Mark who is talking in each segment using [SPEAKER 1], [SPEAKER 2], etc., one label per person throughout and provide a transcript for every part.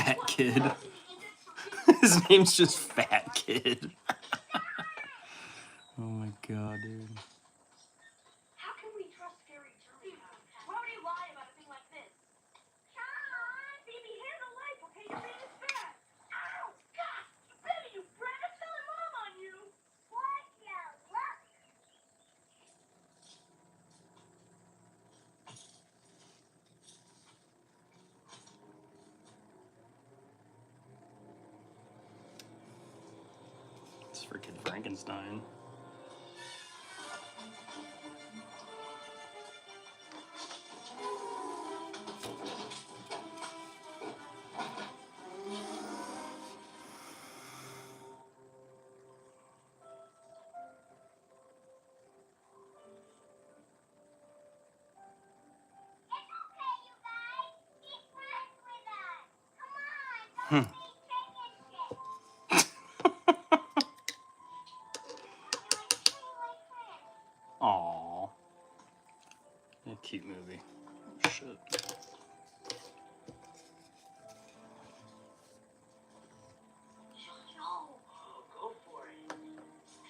[SPEAKER 1] Fat Kid. His name's just Fat Kid. Oh my god, dude.
[SPEAKER 2] How can we trust scary German? Why would he lie about a thing like this? Sean! Baby, handle life, okay? You're being fat. Ow! God! Baby, you brat! I'm telling Mom on you! What? Yeah, look!
[SPEAKER 1] It's freaking Frankenstein.
[SPEAKER 2] It's okay, you guys. Be friends with us. Come on, don't be
[SPEAKER 1] Aww. A cute movie. Oh, shit.
[SPEAKER 2] No. Go for it.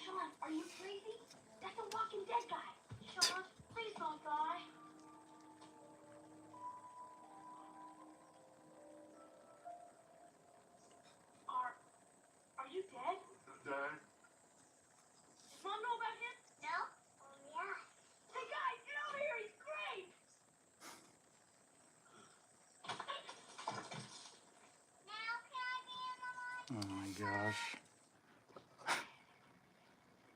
[SPEAKER 2] Sean, are you crazy? That's a Walking Dead guy. Sean, please don't die. Are you dead?
[SPEAKER 3] Dad?
[SPEAKER 2] Does Mom know about him? No. Oh, yeah. Hey, guys, get over here. He's great. Now can I be in the line?
[SPEAKER 1] Oh my gosh.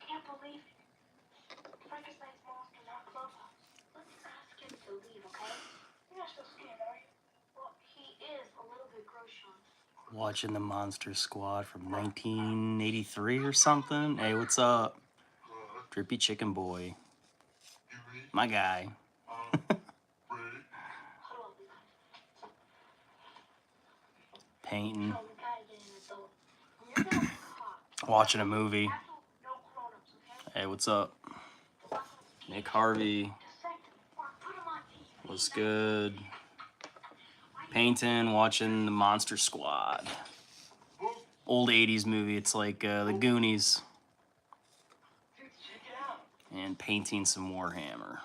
[SPEAKER 2] Can't believe it. Frankenstein's monster in our clubhouse. Let's ask him to leave, okay? You're not so scared, are you? Well, he is a little bit gross, Sean.
[SPEAKER 1] Watching the Monster Squad from 1983 or something. Hey, what's up? Drippy Chicken Boy. My guy. Painting.
[SPEAKER 2] Oh, we gotta get an adult. You're gonna be caught.
[SPEAKER 1] Watching a movie.
[SPEAKER 2] No grown-ups, okay?
[SPEAKER 1] Hey, what's up? Nick Harvey.
[SPEAKER 2] Dissect him or put him on TV.
[SPEAKER 1] What's good? Painting, watching the Monster Squad. Old 80s movie. It's like the Goonies.
[SPEAKER 2] Dude, check it out.
[SPEAKER 1] And painting some Warhammer.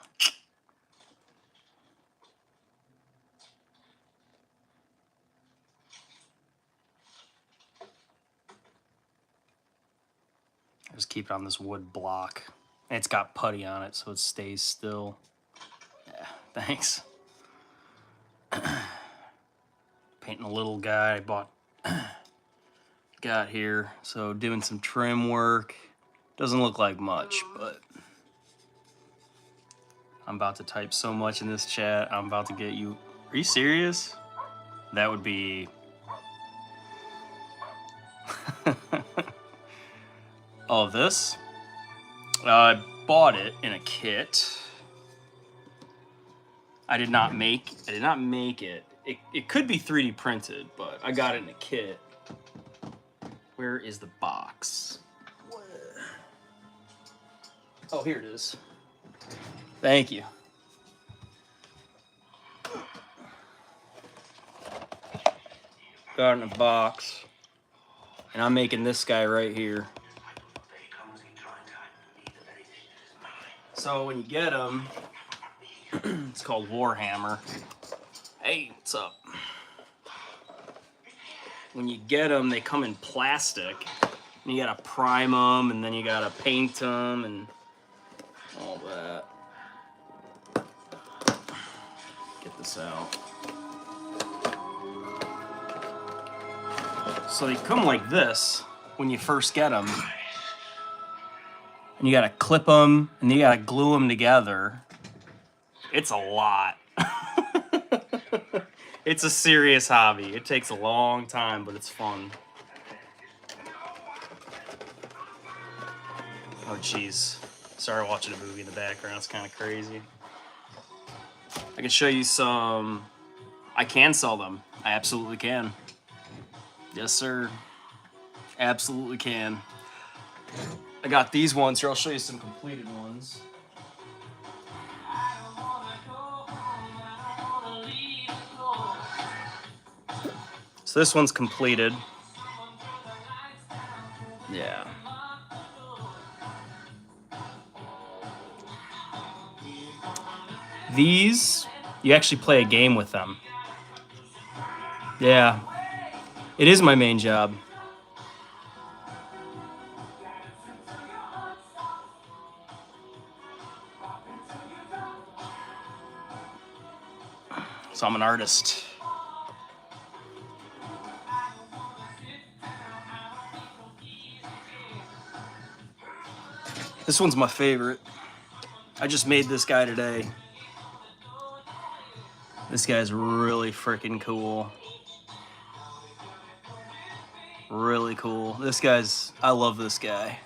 [SPEAKER 1] I just keep it on this wood block. It's got putty on it, so it stays still. Yeah, thanks. Painting a little guy I got here. So doing some trim work. Doesn't look like much, but I'm about to type so much in this chat. I'm about to get you. Are you serious? That would be. Oh, this? I bought it in a kit. I did not make it. It could be 3D printed, but I got it in a kit. Where is the box? Oh, here it is. Thank you. Got it in a box. And I'm making this guy right here. So when you get them, it's called Warhammer. Hey, what's up? When you get them, they come in plastic. And you gotta prime them, and then you gotta paint them, and all that. Get this out. So they come like this when you first get them. And you gotta clip them, and you gotta glue them together. It's a lot. It's a serious hobby. It takes a long time, but it's fun. Oh, jeez. Sorry, watching a movie in the background. It's kind of crazy. I can show you some. I can sell them. I absolutely can. Yes, sir. Absolutely can. I got these ones here. I'll show you some completed ones. So So this one's completed. Yeah. These, you actually play a game with them. Yeah. It is my main job. So I'm an artist. This one's my favorite. I just made this guy today. This guy's really freaking cool. Really cool. I love this guy.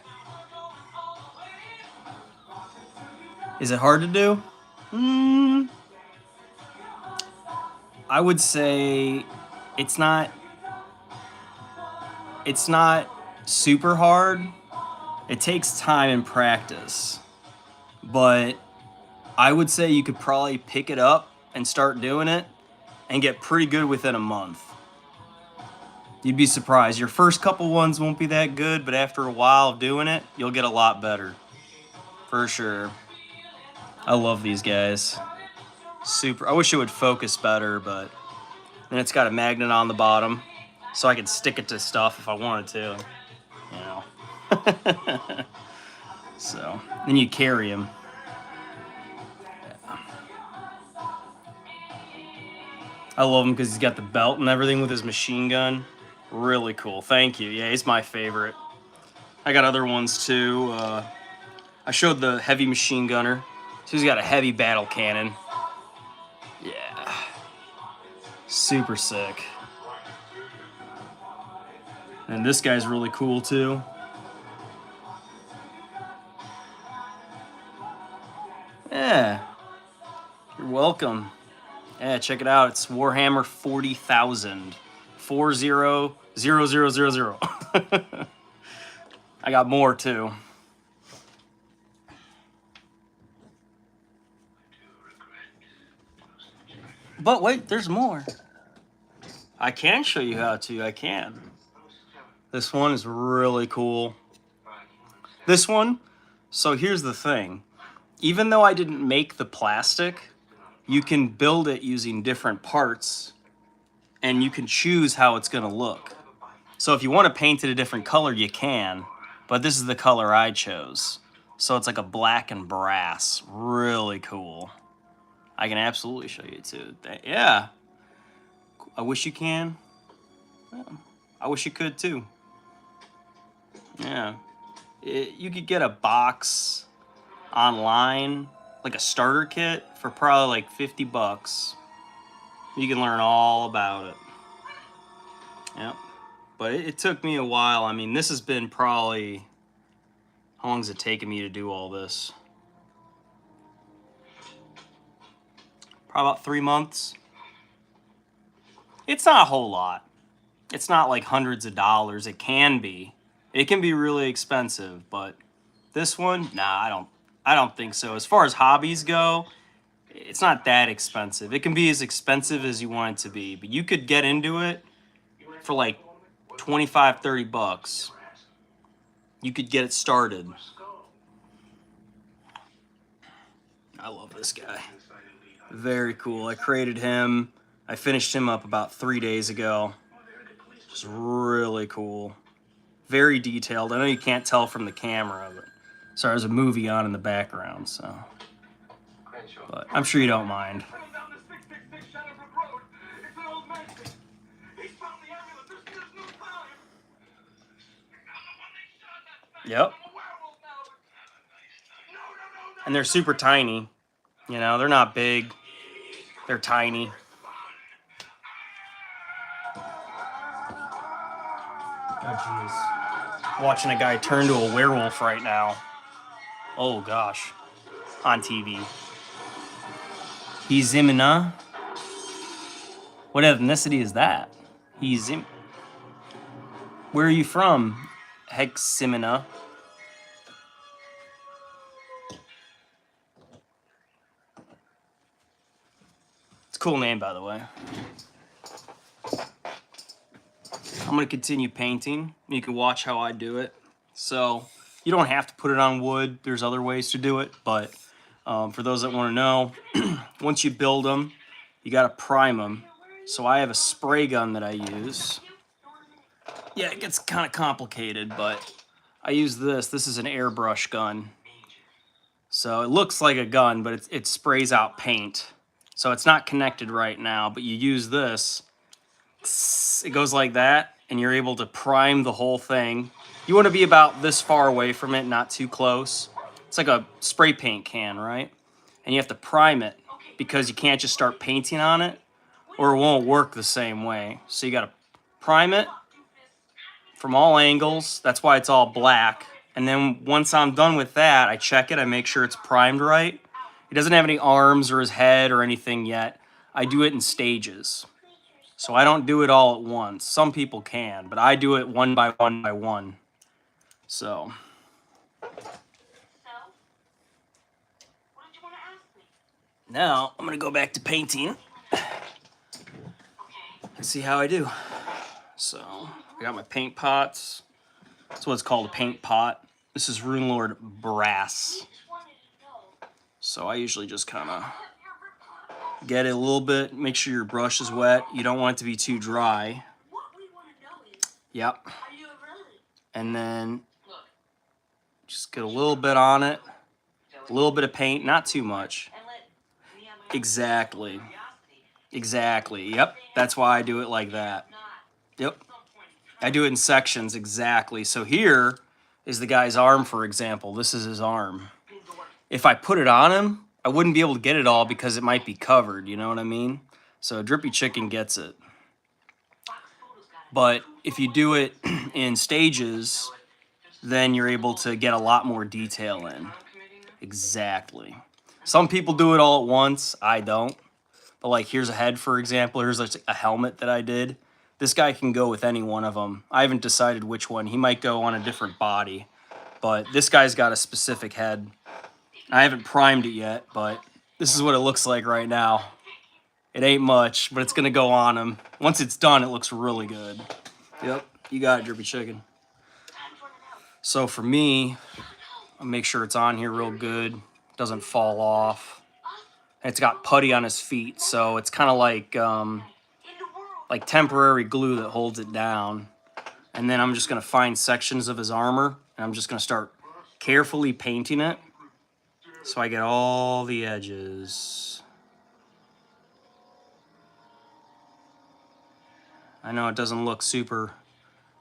[SPEAKER 1] Is it hard to do? I would say it's not super hard. It takes time and practice. But I would say you could probably pick it up and start doing it and get pretty good within a month. You'd be surprised. Your first couple ones won't be that good, but after a while of doing it, you'll get a lot better. For sure. I love these guys. Super. I wish it would focus better, but then it's got a magnet on the bottom, so I could stick it to stuff if I wanted to. You know. So then you carry him. I love him because he's got the belt and everything with his machine gun. Really cool. Thank you. Yeah, he's my favorite. I got other ones too. I showed the heavy machine gunner. So he's got a heavy battle cannon. Yeah. Super sick. And this guy's really cool too. Yeah. You're welcome. Yeah, check it out. It's Warhammer 40,000. 40,000. I got more too. But wait, there's more. I can show you how to. I can. This one is really cool. This one, so here's the thing. Even though I didn't make the plastic, you can build it using different parts and you can choose how it's going to look. So if you want to paint it a different color, you can, but this is the color I chose. So it's like a black and brass. Really cool. I can absolutely show you too. Yeah. I wish you can. Yeah. I wish you could too. Yeah. You could get a box online, like a starter kit, for probably like $50. You can learn all about it. Yep. But it took me a while. I mean, this has been probably... How long has it taken me to do all this? Probably about 3 months. It's not a whole lot. It's not like hundreds of dollars. It can be. It can be really expensive, but this one, nah, I don't think so. As far as hobbies go, it's not that expensive. It can be as expensive as you want it to be, but you could get into it for like 25, 30 bucks. You could get it started. I love this guy. Very cool. I created him. I finished him up about 3 days ago. Just really cool. Very detailed. I know you can't tell from the camera, but sorry, there's a movie on in the background, so. But I'm sure you don't mind. Yep. And they're super tiny. You know, they're not big. They're tiny. Oh, jeez. Watching a guy turn to a werewolf right now. Oh, gosh. On TV. He's Zimina. What ethnicity is that? He's Zim. Where are you from? Heximina. It's a cool name, by the way. I'm going to continue painting. You can watch how I do it. So you don't have to put it on wood. There's other ways to do it. But for those that want to know, once you build them, you got to prime them. So I have a spray gun that I use. Yeah, it gets kind of complicated, but I use this. This is an airbrush gun. So it looks like a gun, but it sprays out paint. So it's not connected right now, but you use this. It goes like that, and you're able to prime the whole thing. You want to be about this far away from it, not too close. It's like a spray paint can, right? And you have to prime it because you can't just start painting on it or it won't work the same way. So you got to prime it from all angles. That's why it's all black. And then once I'm done with that, I check it. I make sure it's primed right. He doesn't have any arms or his head or anything yet. I do it in stages. So I don't do it all at once. Some people can, but I do it one by one by one. So.
[SPEAKER 2] So, what did you want to ask me?
[SPEAKER 1] Now I'm going to go back to painting
[SPEAKER 2] Okay.
[SPEAKER 1] and see how I do. So I got my paint pots. That's what it's called, a paint pot. This is Runelord Brass.
[SPEAKER 2] Just wanted to know.
[SPEAKER 1] So I usually just kind of get it a little bit, make sure your brush is wet. You don't want it to be too dry.
[SPEAKER 2] What we want to know is,
[SPEAKER 1] Yep.
[SPEAKER 2] are you really?
[SPEAKER 1] And then
[SPEAKER 2] Look.
[SPEAKER 1] just get a little bit on it. A little bit of paint, not too much.
[SPEAKER 2] And let me have my
[SPEAKER 1] Exactly.
[SPEAKER 2] curiosity.
[SPEAKER 1] Exactly. Yep. That's why I do it like that.
[SPEAKER 2] Not
[SPEAKER 1] Yep.
[SPEAKER 2] at some point.
[SPEAKER 1] I do it in sections, exactly. So here is the guy's arm, for example. This is his arm. If I put it on him, I wouldn't be able to get it all because it might be covered, you know what I mean? So Drippy Chicken gets it. But if you do it in stages, then you're able to get a lot more detail in. Exactly. Some people do it all at once. I don't. But like here's a head, for example. Here's like a helmet that I did. This guy can go with any one of them. I haven't decided which one. He might go on a different body. But this guy's got a specific head. I haven't primed it yet, but this is what it looks like right now. It ain't much, but it's going to go on him. Once it's done, it looks really good. Yep, you got it, Drippy Chicken. So for me, I'll make sure it's on here real good. Doesn't fall off. And it's got putty on his feet, so it's kind of like temporary glue that holds it down. And then I'm just going to find sections of his armor, and I'm just going to start carefully painting it so I get all the edges. I know it doesn't look super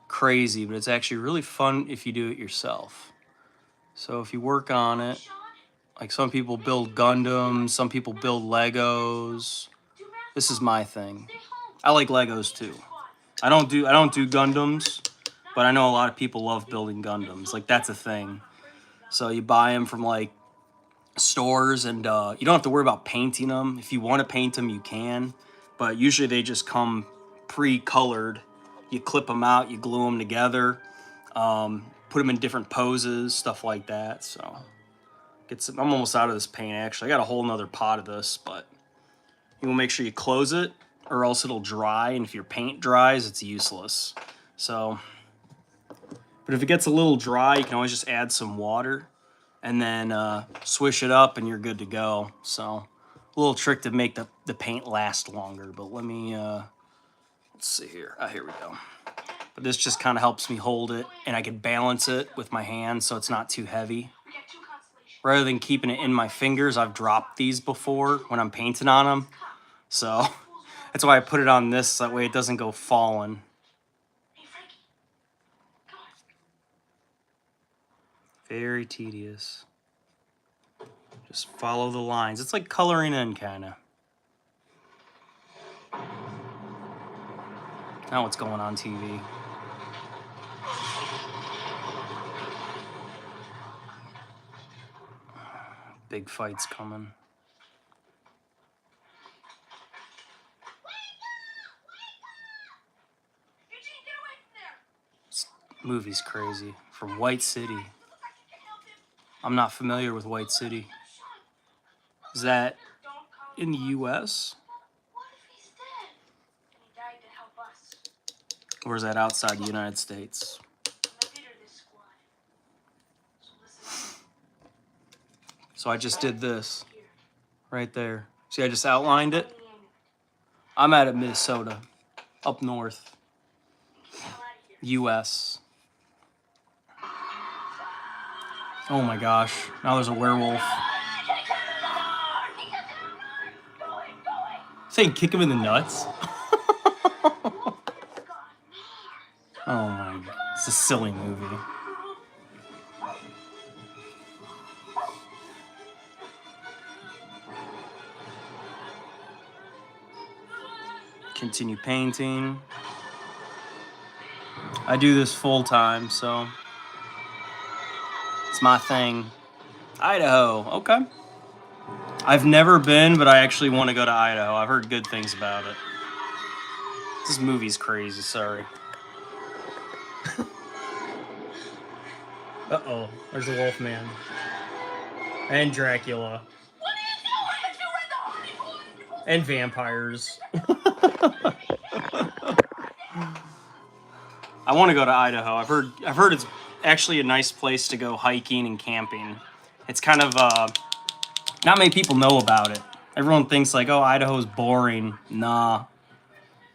[SPEAKER 1] crazy, but it's actually really fun if you do it yourself. So if you work on it, like some people build Gundams, some people build Legos. This is my thing. I like Legos too. I don't do Gundams, but I know a lot of people love building Gundams. Like that's a thing. So you buy them from like stores, and you don't have to worry about painting them. If you want to paint them, you can, but usually they just come pre-colored. You clip them out, you glue them together, put them in different poses, stuff like that. So I'm almost out of this paint actually. I got a whole nother pot of this, but you will make sure you close it or else it'll dry, and if your paint dries, it's useless. So, but if it gets a little dry, you can always just add some water and then swish it up and you're good to go. So a little trick to make the paint last longer, but let me, let's see here. Here we go. But this just kind of helps me hold it, and I can balance it with my hand so it's not too heavy. Rather than keeping it in my fingers, I've dropped these before when I'm painting on them. So that's why I put it on this, that way it doesn't go falling. Very tedious. Just follow the lines. It's like coloring in, kind of. Now what's going on TV? Big fight's coming. This movie's crazy. From White City. I'm not familiar with White City. Is that in the U.S.?
[SPEAKER 2] What if he's dead? And he died to help us.
[SPEAKER 1] Or is that outside the United States? So I just did this right there. See, I just outlined it. I'm at Minnesota, up north, U.S. Oh my gosh, now there's a werewolf. Saying kick him in the nuts? Oh my god, it's a silly movie. Continue painting. I do this full time, so it's my thing. Idaho, okay. I've never been, but I actually want to go to Idaho. I've heard good things about it. This movie's crazy, sorry. Uh-oh, there's the Wolfman. And Dracula.
[SPEAKER 2] What are you doing? You read the Hardy Boys?
[SPEAKER 1] And vampires. I want to go to Idaho. I've heard it's actually a nice place to go hiking and camping. It's kind of not many people know about it. Everyone thinks like, oh, Idaho's boring. Nah.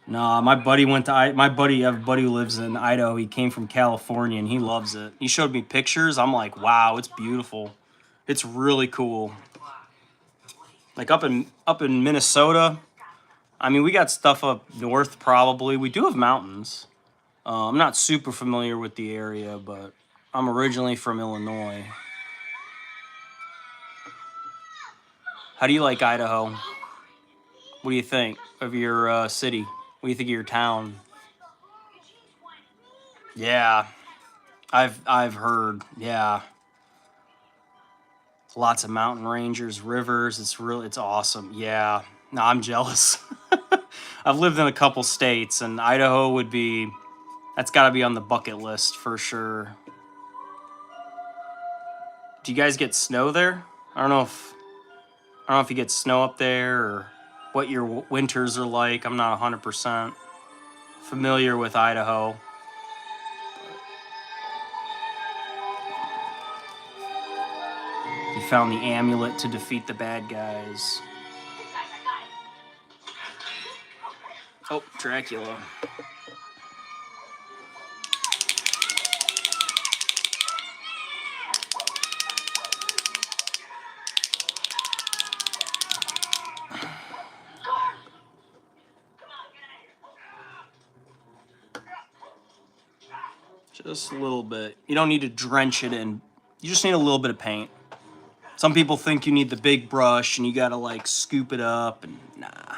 [SPEAKER 1] My buddy I have a buddy who lives in Idaho. He came from California and he loves it. He showed me pictures. I'm like, wow, it's beautiful. It's really cool. Like up in Minnesota, I mean, we got stuff up north probably. We do have mountains. I'm not super familiar with the area, but I'm originally from Illinois. How do you like Idaho? What do you think of your city? What do you think of your town? Yeah, I've heard. Yeah, lots of mountain rangers, rivers. It's awesome. Yeah, no, I'm jealous. I've lived in a couple states, and Idaho would be. That's got to be on the bucket list for sure. Do you guys get snow there? I don't know if you get snow up there or what your winters are like. I'm not 100% familiar with Idaho. You found the amulet to defeat the bad guys. Oh, Dracula. Just a little bit. You don't need to drench it in. You just need a little bit of paint. Some people think you need the big brush and you gotta like scoop it up, and nah.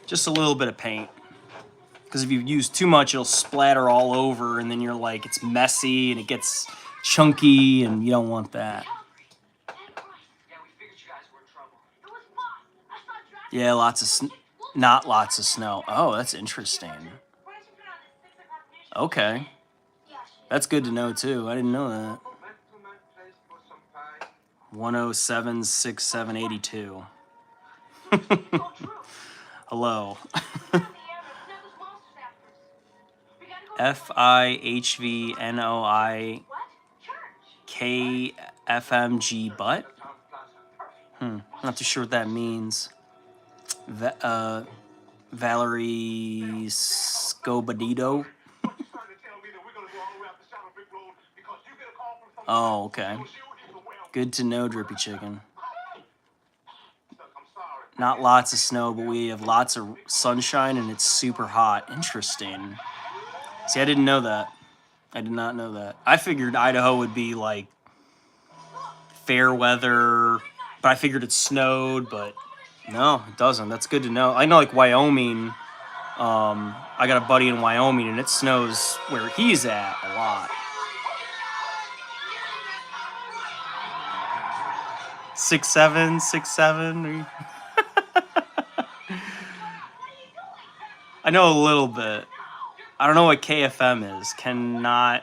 [SPEAKER 1] Just a little bit of paint. Because if you use too much, it'll splatter all over and then you're like, it's messy and it gets chunky and you don't want that. Yeah, not lots of snow. Oh, that's interesting. Okay. That's good to know too. I didn't know that. 1076782. Hello. FIHVNOIKFMG butt? Not too sure what that means. Valerie Scobadito. Oh, okay. Good to know, Drippy Chicken. Not lots of snow, but we have lots of sunshine and it's super hot. Interesting. See, I didn't know that. I did not know that. I figured Idaho would be like fair weather, but I figured it snowed, but no, it doesn't. That's good to know. I know like Wyoming, I got a buddy in Wyoming and it snows where he's at a lot. 6'7", I know a little bit. I don't know what KFM is. I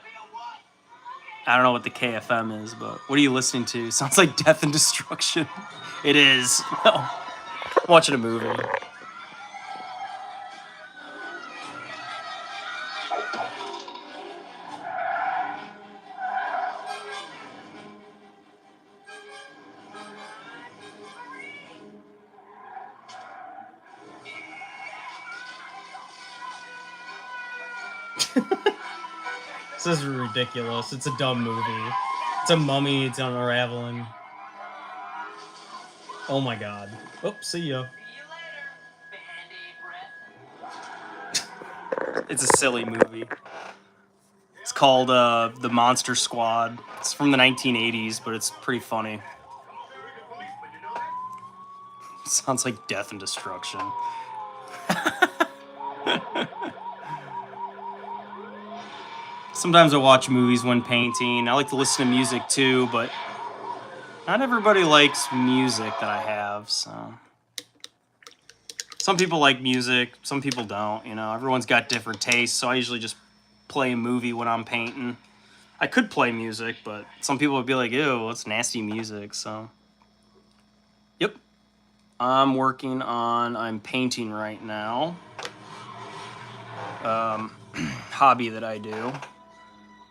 [SPEAKER 1] don't know what the KFM is, but what are you listening to? Sounds like Death and Destruction. It is. No. I'm watching a movie.
[SPEAKER 3] This is ridiculous. It's a dumb movie. It's a mummy. It's unraveling. Oh my god. Oh, see ya.
[SPEAKER 1] It's a silly movie. It's called The Monster Squad. It's from the 1980s, but it's pretty funny. Sounds like death and destruction. Sometimes I watch movies when painting. I like to listen to music too, but not everybody likes music that I have, so. Some people like music, some people don't, you know. Everyone's got different tastes, so I usually just play a movie when I'm painting. I could play music, but some people would be like, ew, that's nasty music, so. Yep. I'm painting right now. Hobby that I do.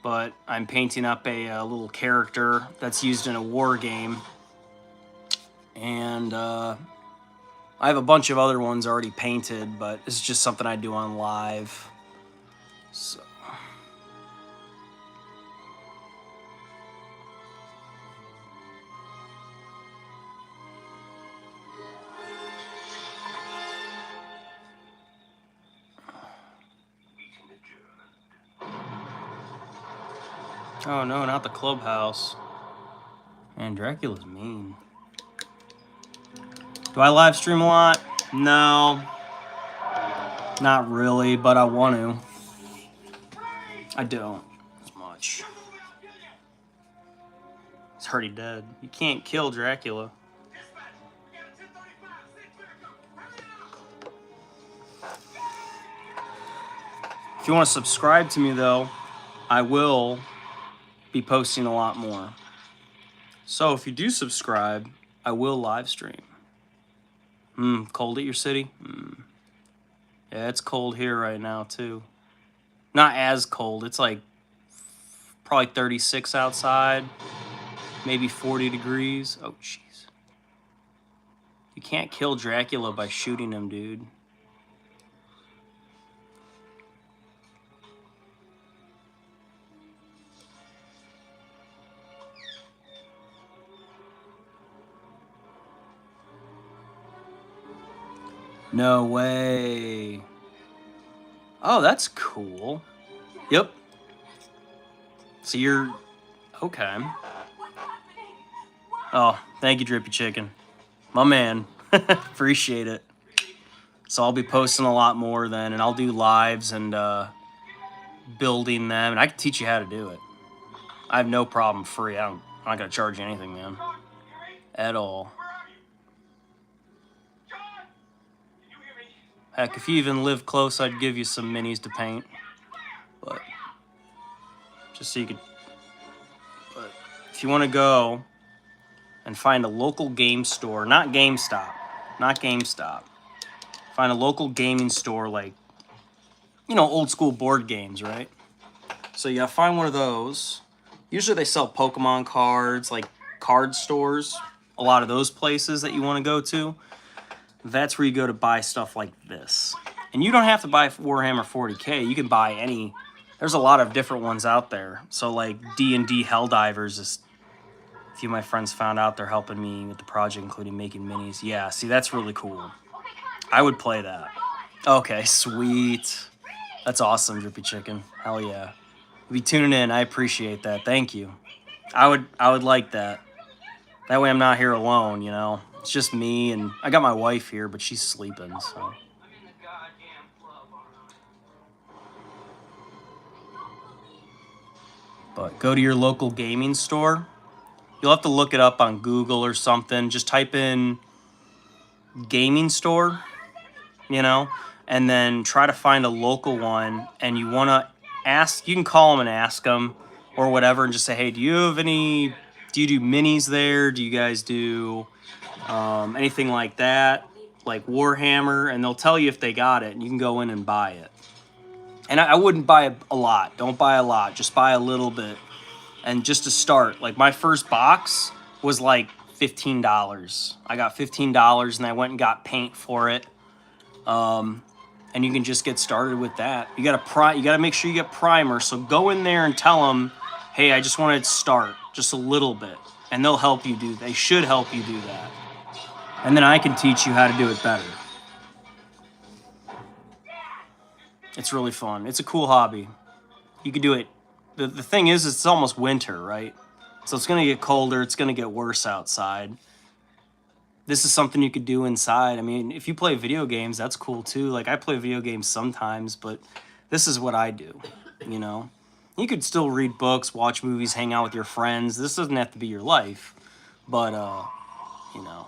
[SPEAKER 1] But I'm painting up a little character that's used in a war game. And I have a bunch of other ones already painted, but it's just something I do on live. So. Oh no, not the clubhouse. Man, Dracula's mean. Do I live stream a lot? No. Not really, but I want to. I don't as much. He's already dead. You can't kill Dracula. If you want to subscribe to me though, I will be posting a lot more. So if you do subscribe, I will live stream. Cold at your city? Yeah, it's cold here right now too. Not as cold. It's like probably 36 outside, maybe 40 degrees. Oh, jeez. You can't kill Dracula by shooting him, dude. No way. Oh, that's cool. Yep. So you're... Okay. Oh, thank you, Drippy Chicken. My man. Appreciate it. So I'll be posting a lot more then, and I'll do lives and building them, and I can teach you how to do it. I have no problem free. I'm not going to charge you anything, man. At all. Heck, if you even live close, I'd give you some minis to paint. But just so you could... But if you want to go and find a local game store, not GameStop. Find a local gaming store like, you know, old school board games, right? So you gotta find one of those. Usually they sell Pokemon cards, like card stores. A lot of those places that you want to go to. That's where you go to buy stuff like this. And you don't have to buy Warhammer 40K. You can buy any... There's a lot of different ones out there. So like D&D Helldivers is... A few of my friends found out they're helping me with the project, including making minis. Yeah, see, that's really cool. I would play that. Okay, sweet. That's awesome, Drippy Chicken. Hell yeah. Be tuning in. I appreciate that. Thank you. I would like that. That way I'm not here alone, you know. It's just me, and I got my wife here, but she's sleeping, so. But go to your local gaming store. You'll have to look it up on Google or something. Just type in gaming store, you know, and then try to find a local one. And you want to ask, you can call them and ask them or whatever and just say, hey, do you do minis there? Do you guys do anything like that, like Warhammer? And they'll tell you if they got it, and you can go in and buy it. And I wouldn't buy a lot. Don't buy a lot. Just buy a little bit. And just to start, like my first box was like $15. I got $15 and I went and got paint for it. And and you can just get started with that. You gotta make sure you get primer. So go in there and tell them, hey, I just want to start just a little bit, and they'll help you do. They should help you do that, and then I can teach you how to do it better. It's really fun. It's a cool hobby. You can do it. The thing is, it's almost winter, right? So it's gonna get colder. It's gonna get worse outside. This is something you could do inside. I mean, if you play video games, that's cool too. Like, I play video games sometimes, but this is what I do, you know? You could still read books, watch movies, hang out with your friends. This doesn't have to be your life, but, you know.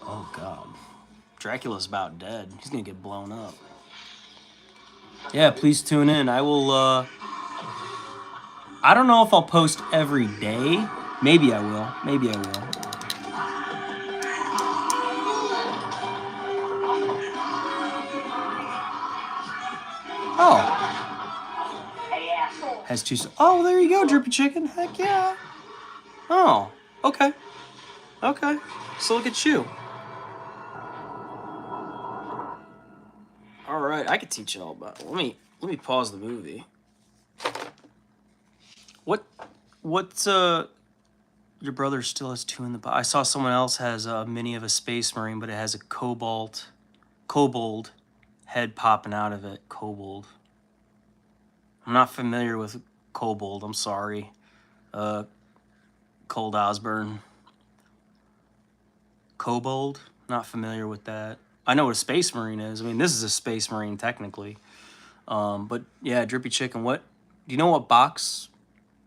[SPEAKER 1] Oh, God. Dracula's about dead. He's gonna get blown up. Yeah, please tune in. I will, I don't know if I'll post every day. Maybe I will. Maybe I will. Oh.
[SPEAKER 2] Hey, asshole!
[SPEAKER 1] Has two. Oh, there you go, Drippy Chicken. Heck yeah. Oh, okay. Okay. So look at you. All right, I could teach you all about it. Let me pause the movie. What's your brother still has two in the box. I saw someone else has a mini of a Space Marine, but it has a kobold head popping out of it. Kobold. I'm not familiar with kobold. I'm sorry. Cold Osborne. Kobold. Not familiar with that. I know what a Space Marine is. I mean, this is a Space Marine technically. But yeah, Drippy Chicken. What? Do you know what box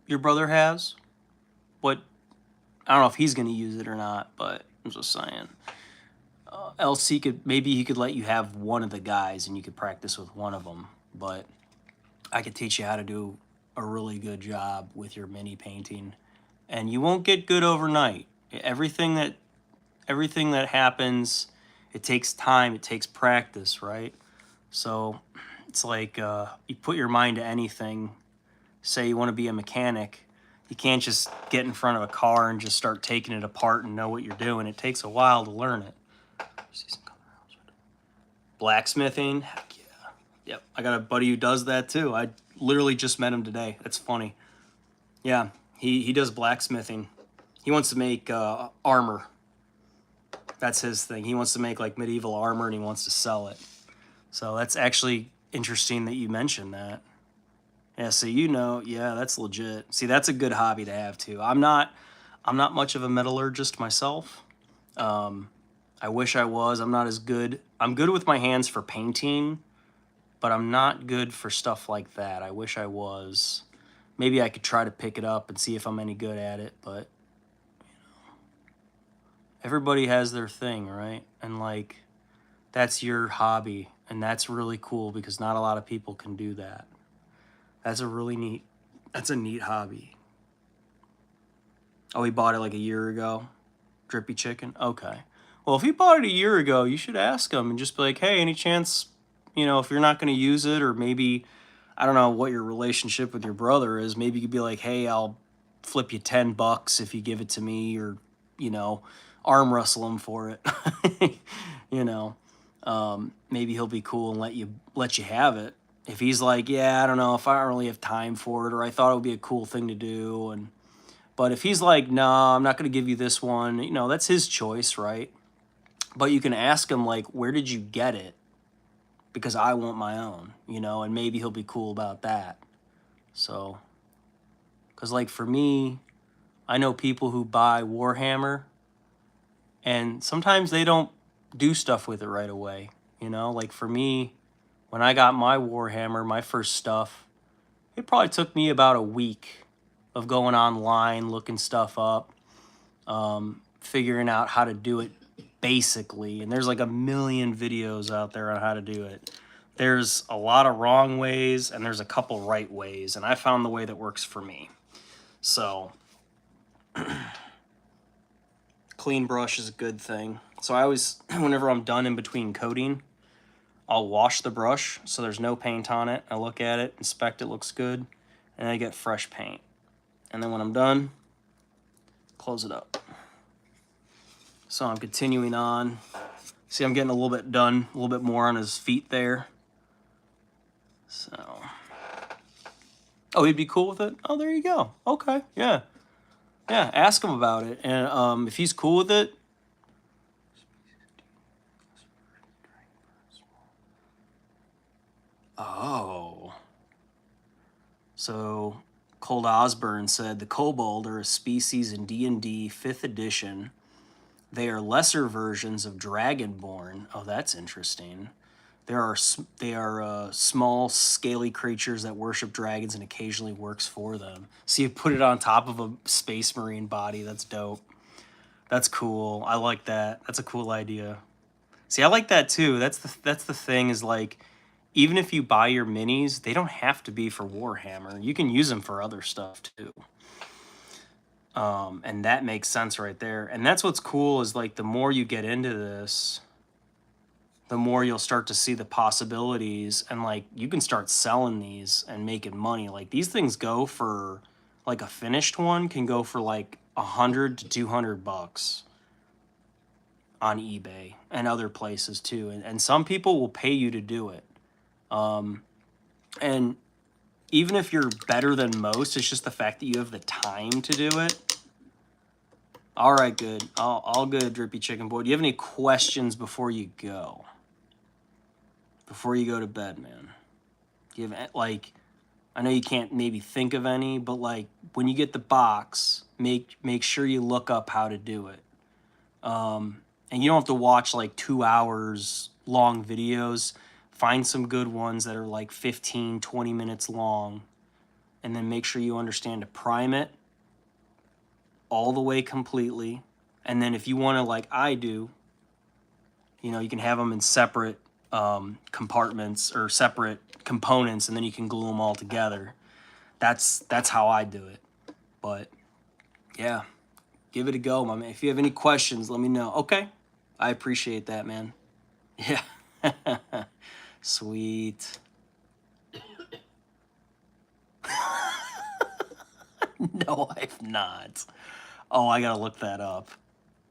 [SPEAKER 1] your brother has? What? I don't know if he's gonna use it or not, but I'm just saying. Else he could, maybe he could let you have one of the guys and you could practice with one of them. But I could teach you how to do a really good job with your mini painting, and you won't get good overnight. Everything that happens, it takes time, it takes practice, right? So it's like you put your mind to anything. Say you want to be a mechanic. You can't just get in front of a car and just start taking it apart and know what you're doing. It takes a while to learn it. Blacksmithing, heck yeah. Yep, I got a buddy who does that too. I literally just met him today. That's funny. Yeah, he does blacksmithing. He wants to make armor. That's his thing. He wants to make like medieval armor and he wants to sell it. So that's actually interesting that you mentioned that. Yeah, so you know, yeah, that's legit. See, that's a good hobby to have too. I'm not much of a metallurgist myself. I wish I was. I'm not as good. I'm good with my hands for painting, but I'm not good for stuff like that. I wish I was. Maybe I could try to pick it up and see if I'm any good at it, but you know, everybody has their thing, right? And like, that's your hobby, and that's really cool because not a lot of people can do that. That's a neat hobby. Oh, he bought it like a year ago? Drippy Chicken? Okay. Well, if he bought it a year ago, you should ask him and just be like, hey, any chance, you know, if you're not going to use it, or maybe, I don't know what your relationship with your brother is, maybe you could be like, hey, I'll flip you $10 if you give it to me, or, you know, arm wrestle him for it. You know, maybe he'll be cool and let you have it. If he's like, yeah, I don't know if I don't really have time for it, or I thought it would be a cool thing to do. But if he's like, no, I'm not going to give you this one, you know, that's his choice, right? But you can ask him, like, where did you get it? Because I want my own, you know, and maybe he'll be cool about that. So, because like for me, I know people who buy Warhammer and sometimes they don't do stuff with it right away, you know? Like for me, when I got my Warhammer, my first stuff, it probably took me about a week of going online, looking stuff up, figuring out how to do it basically. And there's like a million videos out there on how to do it. There's a lot of wrong ways and there's a couple right ways. And I found the way that works for me. So clean brush is a good thing. So I always, whenever I'm done in between coating, I'll wash the brush so there's no paint on it. I look at it, inspect it, looks good, and I get fresh paint. And then when I'm done, close it up. So I'm continuing on. See, I'm getting a little bit done, a little bit more on his feet there. So, oh, he'd be cool with it? Oh, there you go. Okay, yeah. Yeah, ask him about it. And if he's cool with it, oh. So, Cold Osborne said the kobold are a species in D&D 5th edition. They are lesser versions of Dragonborn. Oh, that's interesting. They are small, scaly creatures that worship dragons and occasionally works for them. So you put it on top of a space marine body. That's dope. That's cool. I like that. That's a cool idea. See, I like that too. That's the thing is like, even if you buy your minis, they don't have to be for Warhammer. You can use them for other stuff too. And that makes sense right there. And that's what's cool is like the more you get into this, the more you'll start to see the possibilities, and like you can start selling these and making money. Like these things go for, like a finished one can go for like $100 to $200 on eBay and other places too. And some people will pay you to do it. And even if you're better than most, it's just the fact that you have the time to do it. All right, good. All good, Drippy Chicken Boy. Do you have any questions before you go? Before you go to bed, man? Do you have, like, I know you can't maybe think of any, but like when you get the box, make sure you look up how to do it. And you don't have to watch like 2 hours long videos. Find some good ones that are like 15, 20 minutes long, and then make sure you understand to prime it all the way completely. And then if you want to, like I do, you know, you can have them in separate compartments or separate components, and then you can glue them all together. That's how I do it. But yeah, give it a go, my man. If you have any questions, let me know. Okay, I appreciate that, man. Yeah. Sweet. No, I've not. Oh, I gotta look that up.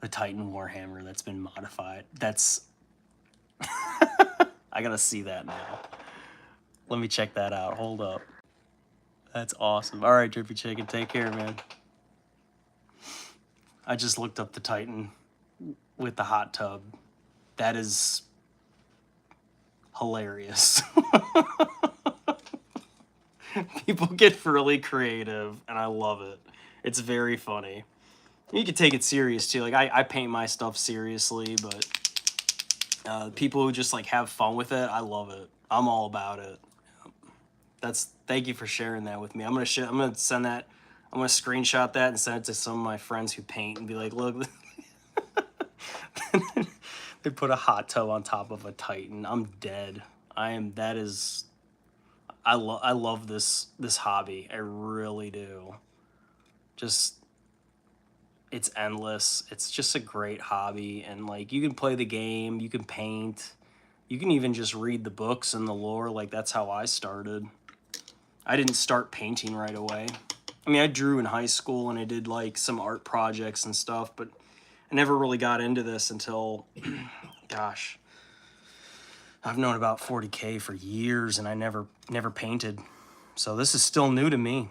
[SPEAKER 1] The Titan Warhammer that's been modified. That's... I gotta see that now. Let me check that out. Hold up. That's awesome. All right, Drippy Chicken, take care, man. I just looked up the Titan with the hot tub. That is hilarious. People get really creative, and I love it. It's very funny. You can take it serious too. Like I paint my stuff seriously, but people who just like have fun with it, I love it. I'm all about it. Thank you for sharing that with me. I'm gonna send that. I'm gonna screenshot that and send it to some of my friends who paint and be like, look. They put a hot tub on top of a Titan. I'm dead. I love this hobby. I really do. Just, it's endless. It's just a great hobby, and like you can play the game, you can paint, you can even just read the books and the lore. Like that's how I started. I didn't start painting right away. I mean, I drew in high school and I did like some art projects and stuff, but I never really got into this until, gosh, I've known about 40K for years and I never painted. So this is still new to me.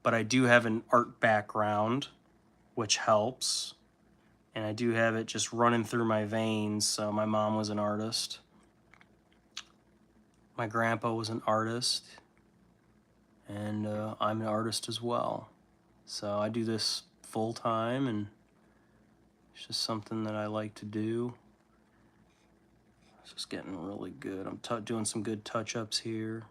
[SPEAKER 1] But I do have an art background, which helps. And I do have it just running through my veins. So my mom was an artist. My grandpa was an artist. And I'm an artist as well. So I do this full time, and it's just something that I like to do. It's just getting really good. I'm doing some good touch-ups here.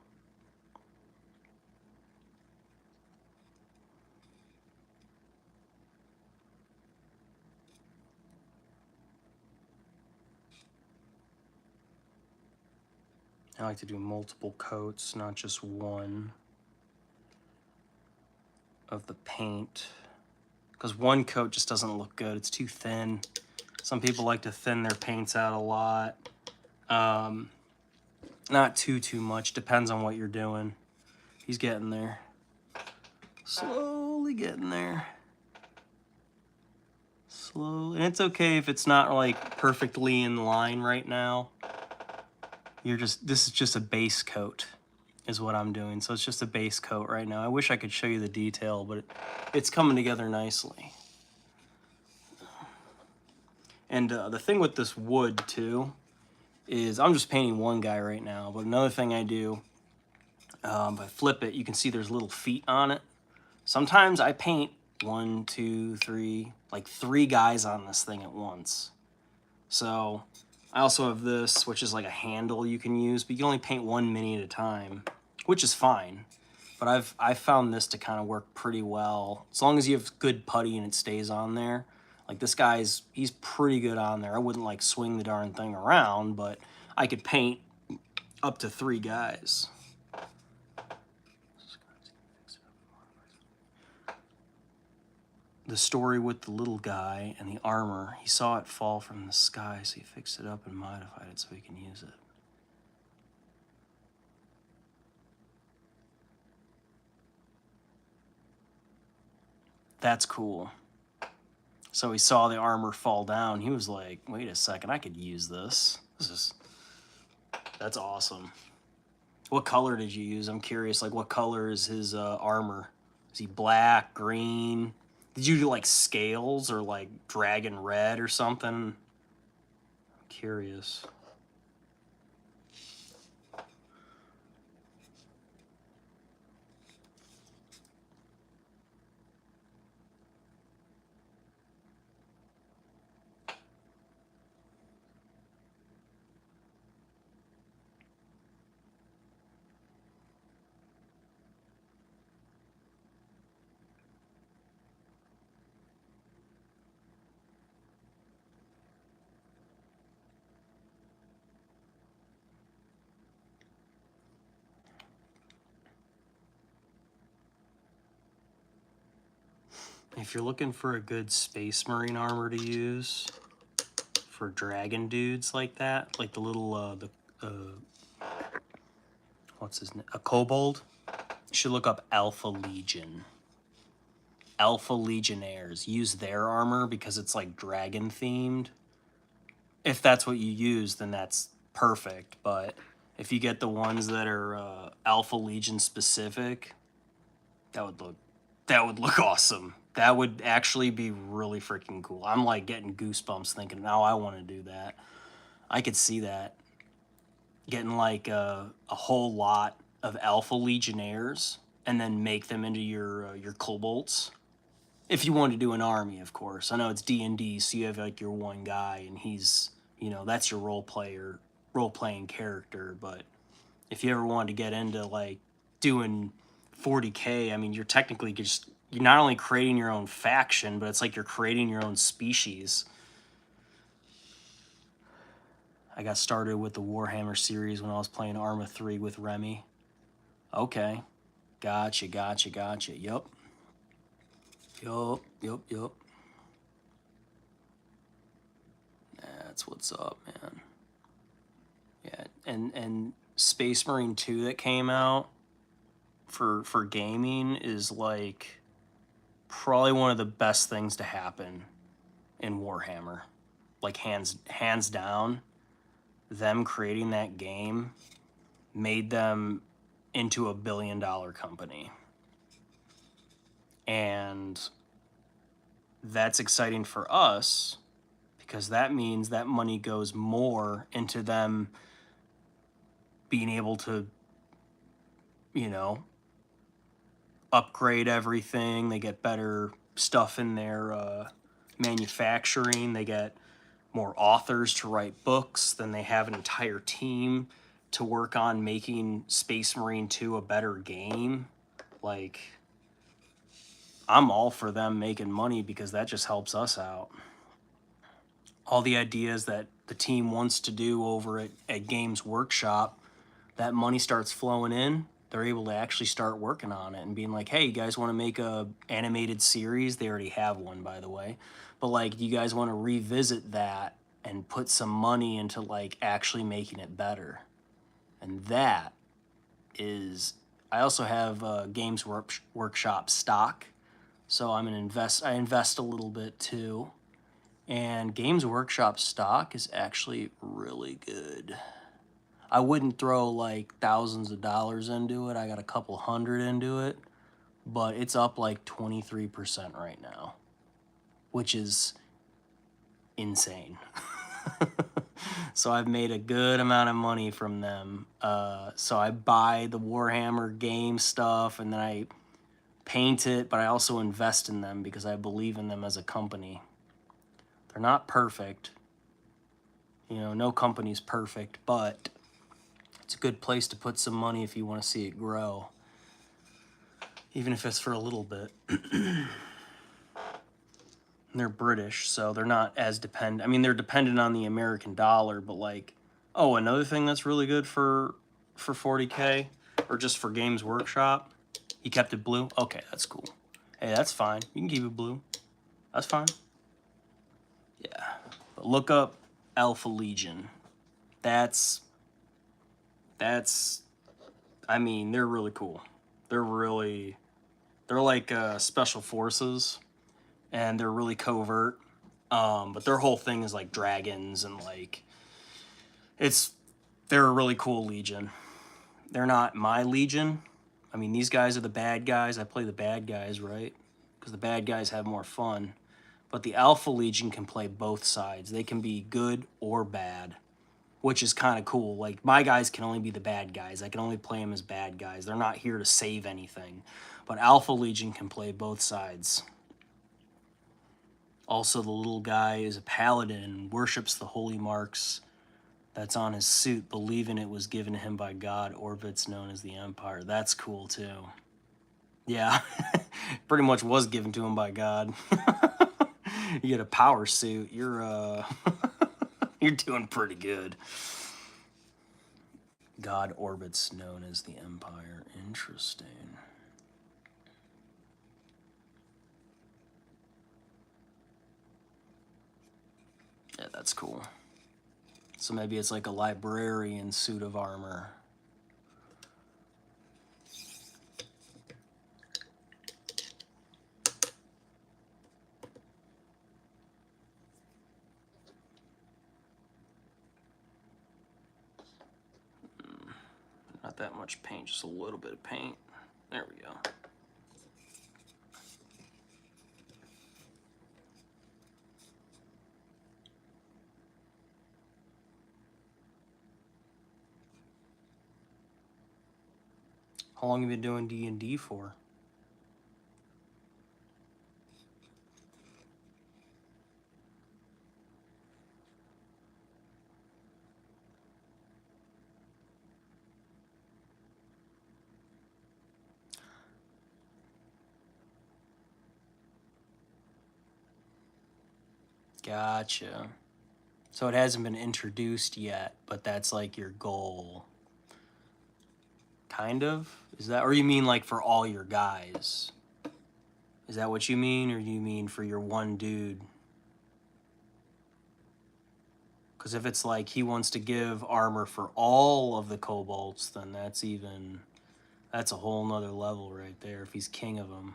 [SPEAKER 1] I like to do multiple coats, not just one of the paint, because one coat just doesn't look good. It's too thin. Some people like to thin their paints out a lot. Not too much. Depends on what you're doing. He's getting there. Slowly getting there. Slowly, and it's okay if it's not like perfectly in line right now. This is just a base coat is what I'm doing. So it's just a base coat right now. I wish I could show you the detail, but it's coming together nicely. And the thing with this wood too is I'm just painting one guy right now, but another thing I do, if I flip it, you can see there's little feet on it. Sometimes I paint 1, 2, 3, like 3 guys on this thing at once. So I also have this, which is like a handle you can use, but you can only paint 1 mini at a time, which is fine. But I've found this to kind of work pretty well. As long as you have good putty and it stays on there. Like this guy's, he's pretty good on there. I wouldn't like swing the darn thing around, but I could paint up to 3 guys. The story with the little guy and the armor, he saw it fall from the sky, so he fixed it up and modified it so he can use it. That's cool. So he saw the armor fall down. He was like, wait a second, I could use this. That's awesome. What color did you use? I'm curious, like what color is his armor? Is he black, green? Did you do like scales or like dragon red or something? I'm curious. If you're looking for a good Space Marine armor to use for dragon dudes like that, like the little, what's his name? A kobold, you should look up Alpha Legion. Alpha Legionnaires. Use their armor because it's like dragon themed. If that's what you use, then that's perfect. But if you get the ones that are Alpha Legion specific, that would look awesome. That would actually be really freaking cool. I'm like getting goosebumps thinking, now I want to do that. I could see that. Getting like a whole lot of Alpha Legionnaires and then make them into your kobolds. If you want to do an army, of course. I know it's D&D, so you have like your one guy and he's, that's your role-playing character. But if you ever wanted to get into like doing 40K, I mean, you're technically you're not only creating your own faction, but it's like you're creating your own species. I got started with the Warhammer series when I was playing Arma 3 with Remy. Okay. Gotcha. Yup. That's what's up, man. Yeah, and Space Marine 2 that came out for gaming is like probably one of the best things to happen in Warhammer. Like hands down, them creating that game made them into a $1 billion company. And that's exciting for us because that means that money goes more into them being able to, upgrade everything. They get better stuff in their manufacturing. They get more authors to write books. Then they have an entire team to work on making Space Marine 2 a better game. Like, I'm all for them making money because that just helps us out. All the ideas that the team wants to do over at Games Workshop, that money starts flowing in. They're able to actually start working on it and being like, hey, you guys want to make a animated series? They already have one, by the way. But like, do you guys want to revisit that and put some money into like actually making it better? And that is, I also have Games Workshop stock. So I invest a little bit too. And Games Workshop stock is actually really good. I wouldn't throw like thousands of dollars into it. I got a couple hundred into it, but it's up like 23% right now, which is insane. So I've made a good amount of money from them. So I buy the Warhammer game stuff and then I paint it, but I also invest in them because I believe in them as a company. They're not perfect. You know, no company's perfect, but it's a good place to put some money if you want to see it grow, even if it's for a little bit. They're British, so they're not as dependent. I mean, they're dependent on the American dollar, but like, oh, another thing that's really good for 40K or just for Games Workshop, he kept it blue. Okay, that's cool. Hey, that's fine. You can keep it blue. That's fine. Yeah, but look up Alpha Legion. That's. I mean, they're really cool. They're like special forces, and they're really covert. But their whole thing is like dragons and like they're a really cool legion. They're not my legion. I mean, these guys are the bad guys. I play the bad guys, right? Because the bad guys have more fun. But the Alpha Legion can play both sides. They can be good or bad, which is kind of cool. Like, my guys can only be the bad guys. I can only play them as bad guys. They're not here to save anything. But Alpha Legion can play both sides. Also, the little guy is a paladin and worships the holy marks that's on his suit, believing it was given to him by God. Orbit's known as the Empire. That's cool, too. Yeah, pretty much was given to him by God. You get a power suit, you're you're doing pretty good. God Orbit's known as the Empire. Interesting. Yeah, that's cool. So maybe it's like a librarian suit of armor. Not that much paint, just a little bit of paint. There we go. How long have you been doing D&D for? Gotcha. So it hasn't been introduced yet, but that's like your goal. Kind of? Is that, or you mean like for all your guys? Is that what you mean, or do you mean for your one dude? Because if it's like he wants to give armor for all of the kobolds, then that's a whole nother level right there if he's king of them.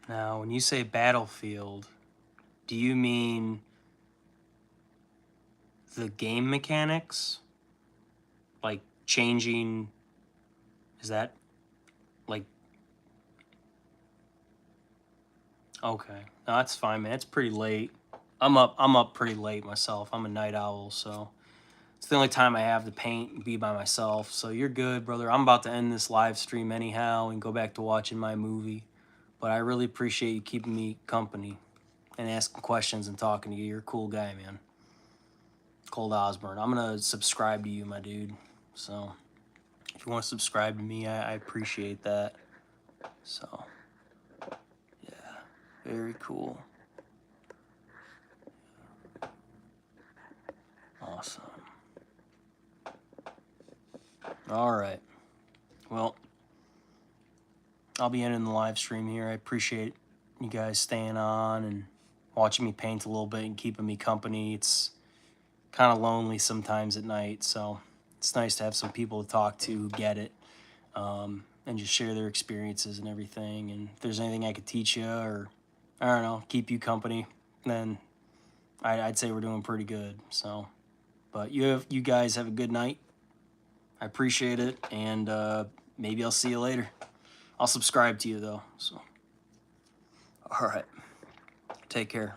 [SPEAKER 1] Now, when you say battlefield, do you mean the game mechanics? Like changing, is that like, okay. No, that's fine, man. It's pretty late. I'm up pretty late myself. I'm a night owl, so it's the only time I have to paint and be by myself. So you're good, brother. I'm about to end this live stream anyhow and go back to watching my movie. But I really appreciate you keeping me company and asking questions and talking to you. You're a cool guy, man. Cold Osborne. I'm going to subscribe to you, my dude. So if you want to subscribe to me, I appreciate that. So, yeah. Very cool. Awesome. All right. Well, I'll be ending the live stream here. I appreciate you guys staying on and watching me paint a little bit and keeping me company. It's kind of lonely sometimes at night, so it's nice to have some people to talk to who get it, and just share their experiences and everything. And if there's anything I could teach you or, I don't know, keep you company, then I'd say we're doing pretty good. So, but you guys have a good night. I appreciate it, and maybe I'll see you later. I'll subscribe to you though. So, all right, take care.